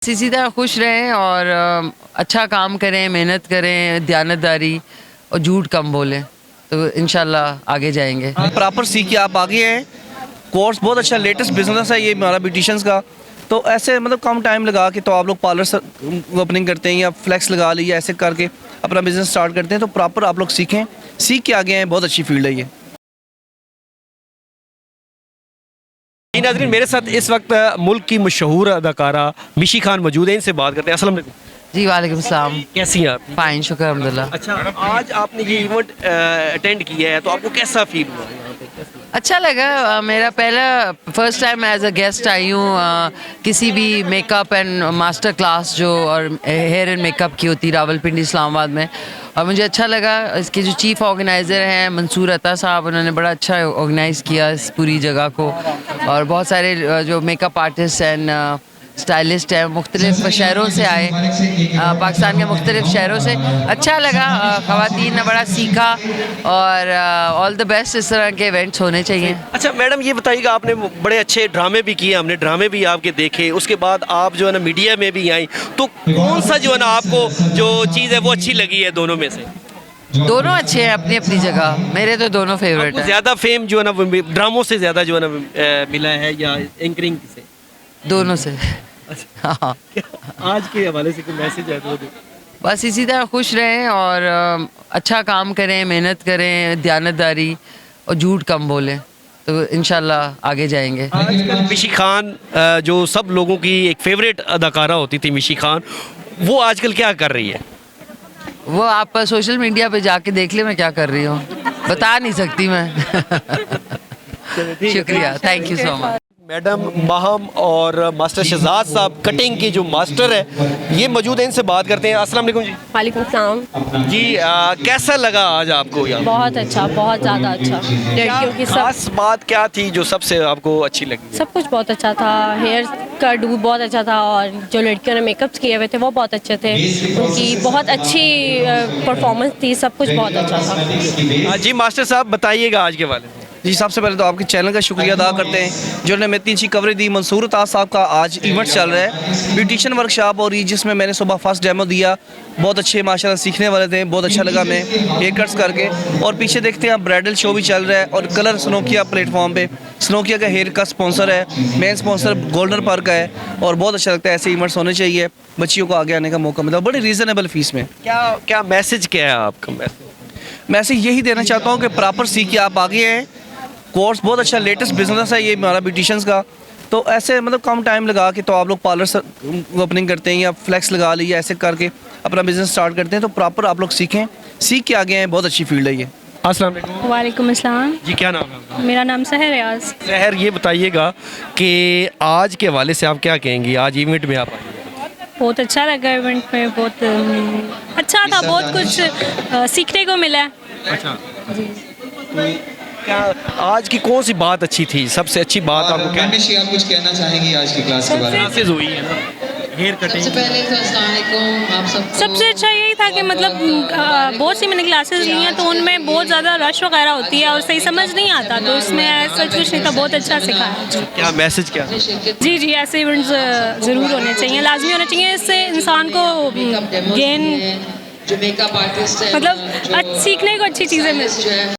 इसी तरह खुश रहें और अच्छा काम करें, मेहनत करें, दयानतदारी और झूठ कम बोलें तो इंशाल्लाह आगे जाएंगे। प्रॉपर सीख के आप आगे हैं। कोर्स बहुत अच्छा लेटेस्ट बिजनेस है ये हमारा ब्यूटिशियंस का। तो ऐसे मतलब कम टाइम लगा के तो आप लोग पार्लर ओपनिंग करते हैं या फ्लेक्स लगा ली या ऐसे करके अपना बिजनेस स्टार्ट करते हैं। तो प्रॉपर आप लोग सीखें, सीख के आगे हैं। बहुत अच्छी फील्ड है ये। जी नाज़रीन, मेरे साथ इस वक्त मुल्क की मशहूर अदाकारा मिशी खान मौजूद है। इनसे बात करते हैं। अस्सलाम वालेकुम। जी वालेकुम सलाम। कैसी हैं आप? फाइन, शुक्र अल्हम्दुलिल्लाह। अच्छा, आज आपने ये इवेंट अटेंड किया है तो आपको कैसा फील हुआ यहाँ पे? अच्छा लगा। मेरा पहला first time as a guest आई हूँ किसी भी मेकअप एंड मास्टर क्लास जो और हेयर एंड मेकअप की होती रावलपिंडी इस्लामाबाद में, और मुझे अच्छा लगा। इसके जो चीफ़ ऑर्गेनाइज़र हैं मंसूर अता साहब, उन्होंने बड़ा अच्छा ऑर्गेनाइज़ किया इस पूरी जगह को। और बहुत सारे जो मेकअप आर्टिस्ट एंड स्टाइलिस्ट हैं मुख्तलिफ शहरों से आए, पाकिस्तान के मुख्तलिफ शहरों से। अच्छा लगा, ख़वातीन ने बड़ा सीखा और ऑल द बेस्ट। इस तरह के इवेंट्स होने चाहिए। अच्छा मैडम, ये बताइएगा, आपने बड़े अच्छे ड्रामे भी किए, हमने ड्रामे भी आपके देखे, उसके बाद आप जो है ना मीडिया में भी आई, तो कौन सा जो है ना आपको जो चीज़ है वो अच्छी लगी है दोनों में से? दोनों अच्छे हैं अपनी अपनी जगह, मेरे तो दोनों फेवरेट हैं। ज़्यादा फेम जो है ना वो ड्रामों से ज़्यादा जो है ना मिला है या एंकरिंग से? दोनों से। हाँ, आज के हवाले से कोई मैसेज है तो बस इसी तरह खुश रहें और अच्छा काम करें, मेहनत करें, दयानतदारी और झूठ कम बोलें तो इंशाल्लाह आगे जाएंगे। आजकल मिशी खान जो सब लोगों की एक फेवरेट अदाकारा होती थी, मिशी खान, वो आजकल क्या कर रही है? वो आप सोशल मीडिया पे जाके देख ले मैं क्या कर रही हूँ, बता नहीं सकती मैं। शुक्रिया, thank you so much. Madam Maham और मास्टर शहजाद साहब कटिंग के जो मास्टर है ये मौजूद हैं, इनसे बात करते हैं। अस्सलाम वालेकुम जी। वालेकुम सलाम। जी कैसा लगा आज आपको यहाँ? बहुत अच्छा, बहुत ज़्यादा अच्छा। लड़कियों की सब खास बात क्या थी जो सबसे आपको अच्छी लगी? सब कुछ बहुत अच्छा था। हेयर का डू बहुत अच्छा था और जो लड़कियों ने मेकअप्स किए हुए थे वो बहुत अच्छे थे। उनकी बहुत अच्छी परफॉर्मेंस थी, सब कुछ बहुत अच्छा था। जी मास्टर साहब बताइएगा आज के बारे में। जी, सबसे पहले तो आपके चैनल का शुक्रिया अदा करते हैं जो ने हमें इतनी अच्छी कवरेज दी। मंसूर अता साहब का आज इवेंट चल रहा है, ब्यूटिशियन वर्कशॉप, और जिसमें मैंने सुबह फर्स्ट डेमो दिया। बहुत अच्छे माशाल्लाह सीखने वाले थे, बहुत अच्छा लगा मैं हेयर कट्स करके। और पीछे देखते हैं ब्राइडल शो भी चल रहा है और कलर स्नोकिया प्लेटफॉर्म पे स्नोकिया का हेयर का स्पॉन्सर है, मेन स्पॉन्सर गोल्डन पार्क का है। और बहुत अच्छा लगता है, ऐसे इवेंट्स होने चाहिए, बच्चियों को आगे आने का मौका मिलता है बड़ी रीज़नेबल फीस में। क्या मैसेज क्या है आपका? मैसेज यही देना चाहता हूँ कि प्रॉपर सीख के आप आगे हैं। कोर्स बहुत अच्छा लेटेस्ट बिजनेस है ये हमारा ब्यूटिशियंस का। तो ऐसे मतलब कम टाइम लगा के तो आप लोग पार्लर ओपनिंग करते हैं या फ्लेक्स लगा ली या ऐसे करके अपना बिजनेस स्टार्ट करते हैं। तो प्रॉपर आप लोग सीखें, सीख के आगे हैं। बहुत अच्छी फील्ड है ये। अस्सलाम वालेकुम। वालेकुम अस्सलाम। जी क्या नाम है आपका? मेरा नाम सहर रियाज। सहर, ये बताइएगा कि आज के हवाले से आप क्या कहेंगी? आज इवेंट में आप आए? बहुत अच्छा लगा इवेंट में, बहुत अच्छा था, बहुत कुछ सीखने को मिला। अच्छा जी, क्या आज की कौन सी बात अच्छी थी? सबसे अच्छी बात आपको क्या? आप कुछ कहना चाहेंगी आज की क्लास के बारे में? क्लासेस हुई है ना, हेयर कटिंग। सबसे पहले तो अस्सलाम वालेकुम आप सबको। सबसे अच्छा यही था कि मतलब बहुत सी मैंने क्लासेस ली हैं तो उनमें बहुत ज़्यादा रश वगैरह होती है और सही समझ नहीं आता, तो इसमें ऐसा कुछ नहीं था, बहुत अच्छा सिखाया। क्या मैसेज क्या? जी जी, ऐसे इवेंट्स ज़रूर होने चाहिए, लाजमी होने चाहिए। इससे इंसान को गेन जो मेकअप आर्टिस्ट है मतलब सीखने को अच्छी चीज़ें मिलती हैं।